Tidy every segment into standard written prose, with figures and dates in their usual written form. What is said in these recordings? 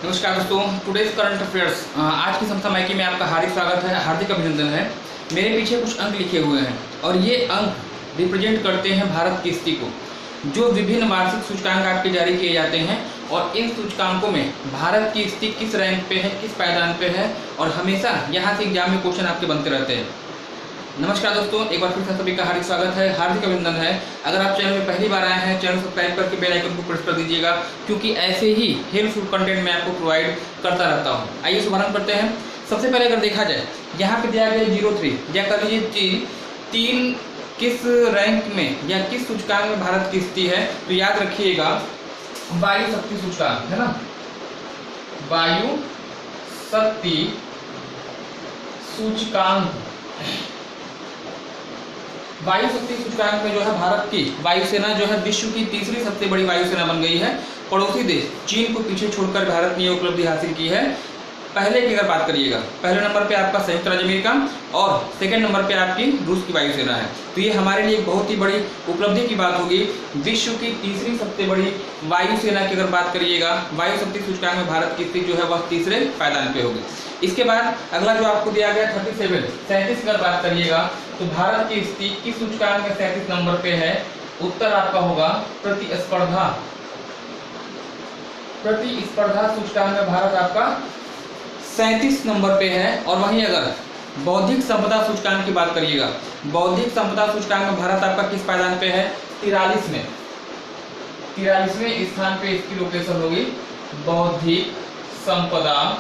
नमस्कार दोस्तों, today's current affairs आज की समसामयिकी में आपका हार्दिक स्वागत है, हार्दिक अभिनंदन है। मेरे पीछे कुछ अंक लिखे हुए हैं और ये अंक रिप्रेजेंट करते हैं भारत की स्थिति को। जो विभिन्न वार्षिक सूचकांक आपके जारी किए जाते हैं और इन सूचकांकों में भारत की स्थिति किस रैंक पे है, किस पायदान पे है, और हमेशा यहाँ से एग्जाम में क्वेश्चन आपके बनते रहते हैं। नमस्कार दोस्तों, एक बार फिर से सभी का हार्दिक स्वागत है, हार्दिक अभिनंदन है। अगर आप चैनल में पहली बार आए हैं, चैनल सब्सक्राइब करके बेल आइकन को प्रेस कर दीजिएगा, क्योंकि ऐसे ही हेल्पफुल कंटेंट मैं आपको प्रोवाइड करता रहता हूं। आइए शुभारंभ करते हैं। सबसे पहले अगर देखा जाए, यहाँ पे दिया गया 03 या कर लीजिए 3 किस रैंक में या किस सूचकांक में भारत की स्थिति है, तो याद रखिएगा वायु शक्ति सूचकांक है ना, वायु शक्ति सूचकांक। वायु शक्ति सूचकांक में जो है भारत की वायुसेना जो है विश्व की तीसरी सबसे बड़ी वायुसेना बन गई है। पड़ोसी देश चीन को पीछे छोड़कर भारत ने यह उपलब्धि हासिल की है। पहले की अगर बात करिएगा, पहले नंबर पे आपका संयुक्त राज्य अमेरिका और सेकंड नंबर पे आपकी रूस की वायुसेना है। तो ये हमारे लिए एक बहुत ही बड़ी उपलब्धि की बात होगी। विश्व की तीसरी सबसे बड़ी वायुसेना की अगर बात करिएगा, वायु शक्ति सूचकांक में भारत की स्थिति जो है वह तीसरे पायदान पे होगी। इसके बाद अगला जो आपको दिया गया 37 की अगर बात करिएगा, तो भारत की स्थिति किस सूचकांक में 37 नंबर पे है? उत्तर आपका होगा प्रतिस्पर्धा सूचकांक में भारत आपका 37 नंबर पे है। और वहीं अगर बौद्धिक संपदा सूचकांक की बात करिएगा, बौद्धिक संपदा सूचकांक में भारत आपका किस पायदान पे है? 43वें स्थान पे इसकी लोकेशन होगी, बौद्धिक संपदा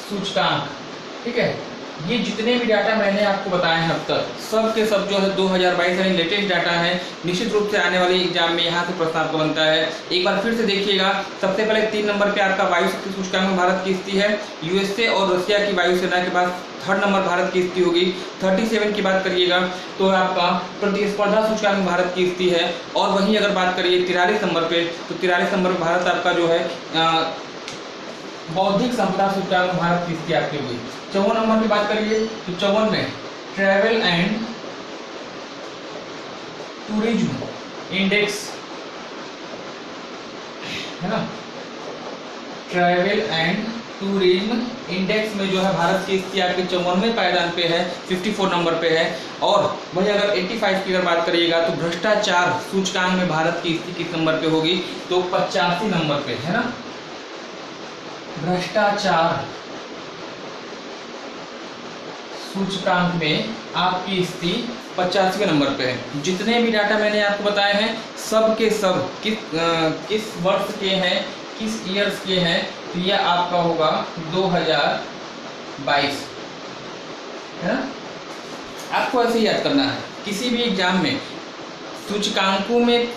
सूचकांक। ठीक है, ये जितने भी डाटा मैंने आपको बताए हैं अब तक, सब के सब जो है 2022 यानी लेटेस्ट डाटा है। निश्चित रूप से आने वाले एग्जाम में यहाँ से प्रश्न आपको बनता है। एक बार फिर से देखिएगा, सबसे पहले 3 नंबर पे आपका वायु शक्ति सूचकांक में भारत की स्थिति है। यूएसए और रशिया की वायुसेना के बाद थर्ड नंबर भारत की स्थिति होगी। 37 की बात करिएगा तो आपका प्रतिस्पर्धा सूचकांक में भारत की स्थिति है। और वहीं अगर बात करिए 43 नंबर पे, तो 43 नंबर पर भारत आपका जो है बौद्धिक संपदा सूचकांक में भारत की स्थिति आपकी हुई। 54 नंबर की बात करिए तो 54 में ट्रैवल एंड टूरिज्म इंडेक्स है ना, ट्रैवल एंड टूरिज्म इंडेक्स में जो है भारत की स्थिति आपके 54वें पायदान पे है, 54 नंबर पे है। और वही अगर 85 की अगर बात करिएगा तो भ्रष्टाचार सूचकांक में भारत की स्थिति किस नंबर पे होगी? तो 85 नंबर पे है ना, भ्रष्टाचार सूचकांक में आपकी स्थिति 85वें नंबर पे है। जितने भी डाटा मैंने आपको बताए हैं सब के सब किस वर्ष के हैं, किस ईयर्स के हैं, तो यह आपका होगा 2022 है ना। आपको ऐसे याद करना है, किसी भी एग्जाम में सूचकांकों में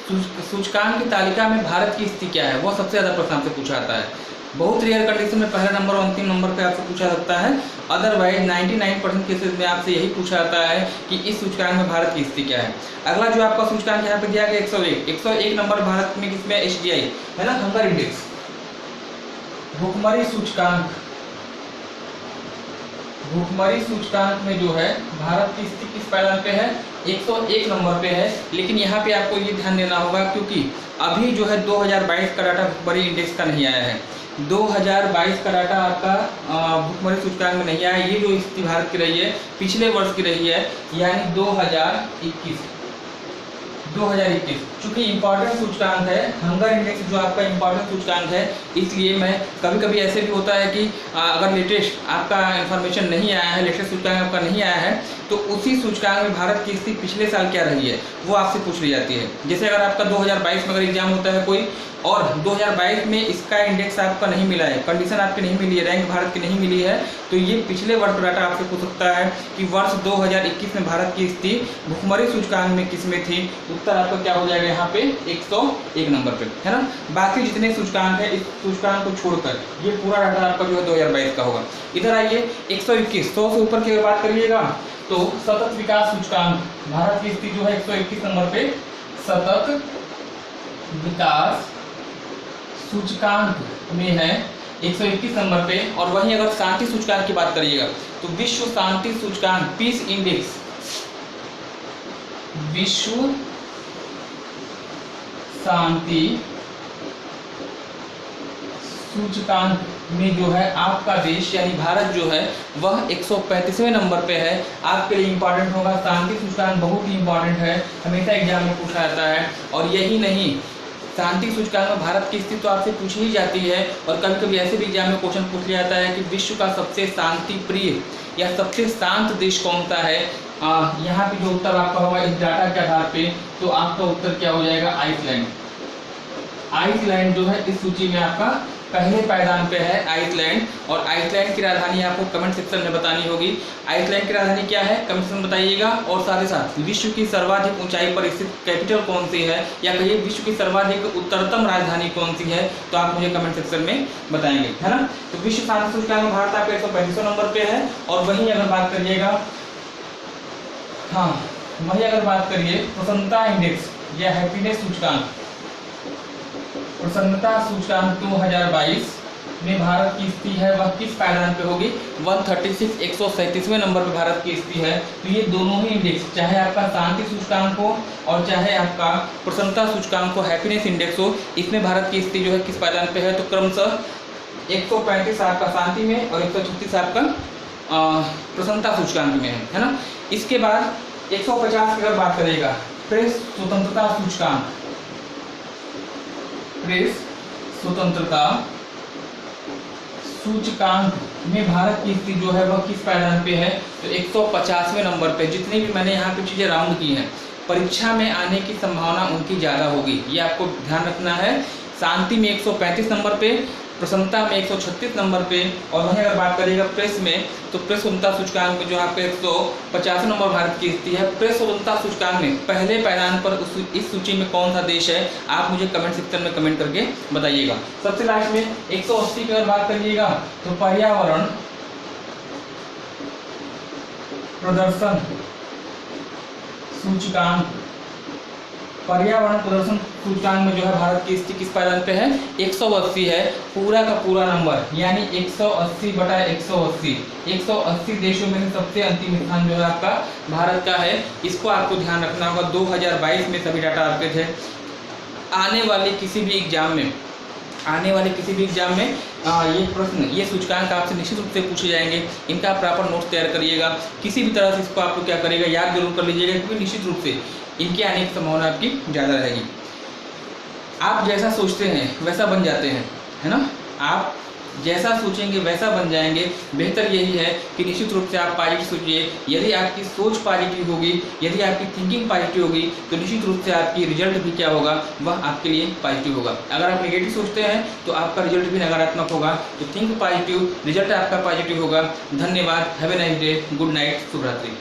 सूचकांक की तालिका में भारत की स्थिति क्या है, वो सबसे ज़्यादा प्रश्न आपसे पूछा जाता है। बहुत रेयर कंडीशन में पहला नंबर और अंतिम नंबर पे आपसे पूछा सकता है। अदरवाइज 99% केसेस में आपसे यही पूछा जाता है कि इस सूचकांक में भारत की स्थिति क्या है। अगला जो आपका सूचकांक यहाँ पे दिया गया 101 नंबर भारत में किसमें? HDI है ना, हंगर इंडेक्स, भुखमरी सूचकांक। भुखमरी सूचकांक में जो है भारत की स्थिति किस पायदान पे है? 101 नंबर पे है। लेकिन यहाँ पे आपको ये ध्यान देना होगा, क्योंकि अभी जो है 2022 का डाटा भुखमरी इंडेक्स का नहीं आया है। 2022 का डाटा आपका भुखमरी सूचकांक में नहीं आया। ये जो स्थिति भारत की रही है पिछले वर्ष की रही है, यानी 2021। चूंकि इंपॉर्टेंट सूचकांक है, हंगर इंडेक्स जो आपका इंपॉर्टेंट सूचकांक है, इसलिए मैं कभी कभी ऐसे भी होता है कि अगर लेटेस्ट आपका इन्फॉर्मेशन नहीं आया है, लेटेस्ट सूचकांक आपका नहीं आया है, तो उसी सूचकांक में भारत की स्थिति पिछले साल क्या रही है वो आपसे पूछ ली जाती है। जैसे अगर आपका 2022 में अगर एग्जाम होता है कोई और 2022 में इसका इंडेक्स आपका नहीं मिला है, कंडीशन आपकी नहीं मिली है, रैंक भारत की नहीं मिली है, तो ये पिछले वर्ष का डाटा आपसे पूछ सकता है कि वर्ष 2021 में भारत की स्थिति भुखमरी सूचकांक में किस में थी। उत्तर आपका क्या हो जाएगा यहाँ पे? 101 नंबर पे है ना। बाकी जितने सूचकांक है, इस सूचकांक को छोड़कर ये पूरा डाटा आपका जो है 2022 का होगा। इधर आइए 121, 100 से ऊपर की बात करिएगा तो सतत विकास सूचकांक, भारत की स्थिति जो है 121 नंबर पे सतत विकास सूचकांक में है, 121 नंबर पे। और वहीं अगर शांति सूचकांक की बात करिएगा तो विश्व शांति सूचकांक, पीस इंडेक्स, विश्व शांति सूचकांक में जो है आपका देश यानी भारत जो है वह 135वें नंबर पे है। आपके लिए इंपॉर्टेंट होगा, शांति सूचकांक बहुत ही इंपॉर्टेंट है, हमेशा एग्जाम में पूछा जाता है। और यही नहीं, शांति सूचकांक में भारत की स्थिति तो आपसे पूछी ही जाती है, और कभी कभी ऐसे भी एग्जाम में क्वेश्चन पूछ लिया जाता है कि विश्व का सबसे शांति प्रिय या सबसे शांत देश कौन सा है। यहाँ पे जो उत्तर आपका होगा इस डाटा के आधार पे, तो आपका उत्तर क्या हो जाएगा, आइसलैंड। आइसलैंड जो है इस सूची में आपका पहले पायदान पे है, आइसलैंड। और आइसलैंड की राजधानी आपको कमेंट सेक्शन में बतानी होगी। आइसलैंड की राजधानी क्या है, कमेंट सेक्शन में बताइएगा। और साथ ही साथ विश्व की सर्वाधिक ऊंचाई पर स्थित कैपिटल कौन सी है, या कहिए विश्व की सर्वाधिक उत्तरतम राजधानी कौन सी है, तो आप मुझे कमेंट सेक्शन में बताएंगे, है ना। तो विश्व शांति सूचकांक में भारत आपका 135वें नंबर पे है। और वहीं अगर बात करिएगा, हाँ वहीं अगर बात करिए प्रसन्नता इंडेक्स या हैप्पीनेस सूचकांक, प्रसन्नता सूचकांक 2022 में भारत की स्थिति है वह किस पायदान पे होगी, 136 137वें नंबर पे भारत की स्थिति है। तो ये दोनों ही इंडेक्स, चाहे आपका शांति सूचकांक हो और चाहे आपका प्रसन्नता सूचकांक हो, हैप्पीनेस इंडेक्स हो, इसमें भारत की स्थिति जो है किस पायदान पे है, तो क्रमशः 135 आपका शांति में और 136 आपका प्रसन्नता सूचकांक में है ना। इसके बाद 150 की अगर बात करेगा, प्रेस स्वतंत्रता सूचकांक, प्रेस स्वतंत्रता सूचकांक में भारत की स्थिति जो है वह किस पायदान पे है, तो 150वें नंबर पे। जितनी भी मैंने यहाँ पे चीज़ें राउंड की हैं, परीक्षा में आने की संभावना उनकी ज़्यादा होगी, ये आपको ध्यान रखना है। शांति में 135 नंबर पे, प्रसन्नता में 136 नंबर पे, और वहीं अगर बात करिएगा प्रेस में, तो प्रेस स्वतंत्रता सूचकांक में जो आपके 150 नंबर भारत की स्थिति है। प्रेस स्वतंत्रता सूचकांक में पहले पायदान पर इस सूची में कौन सा देश है, आप मुझे कमेंट सेक्शन में कमेंट करके बताइएगा। सबसे लास्ट में 180 की अगर बात करिएगा, तो पर्यावरण प्रदर्शन सूचकांक, पर्यावरण प्रदर्शन सूचकांक में जो है भारत की स्थिति किस पायदान पे है, 180 है, पूरा का पूरा नंबर, यानी 180/180। 180 देशों में सबसे अंतिम स्थान जो है आपका भारत का है। इसको आपको ध्यान रखना होगा। 2022 में सभी डाटा आपके थे। आने वाले किसी भी एग्जाम में ये प्रश्न, ये सूचकांक आपसे निश्चित रूप से पूछे जाएंगे। इनका प्रॉपर नोट्स तैयार करिएगा, किसी भी तरह से इसको आप लोग क्या करिएगा, याद जरूर कर लीजिएगा, क्योंकि निश्चित रूप से इनके आने की संभावना आपकी ज़्यादा रहेगी। आप जैसा सोचते हैं वैसा बन जाते हैं, है ना। आप जैसा सोचेंगे वैसा बन जाएंगे। बेहतर यही है कि निश्चित रूप से आप पॉजिटिव सोचिए। यदि आपकी सोच पॉजिटिव होगी, यदि आपकी थिंकिंग पॉजिटिव होगी, तो निश्चित रूप से आपकी रिजल्ट भी क्या होगा, वह आपके लिए पॉजिटिव होगा। अगर आप नेगेटिव सोचते हैं तो आपका रिजल्ट भी नकारात्मक होगा। तो थिंक पॉजिटिव, रिजल्ट आपका पॉजिटिव होगा। धन्यवाद, have a nice day, good night, शुभ रात्रि।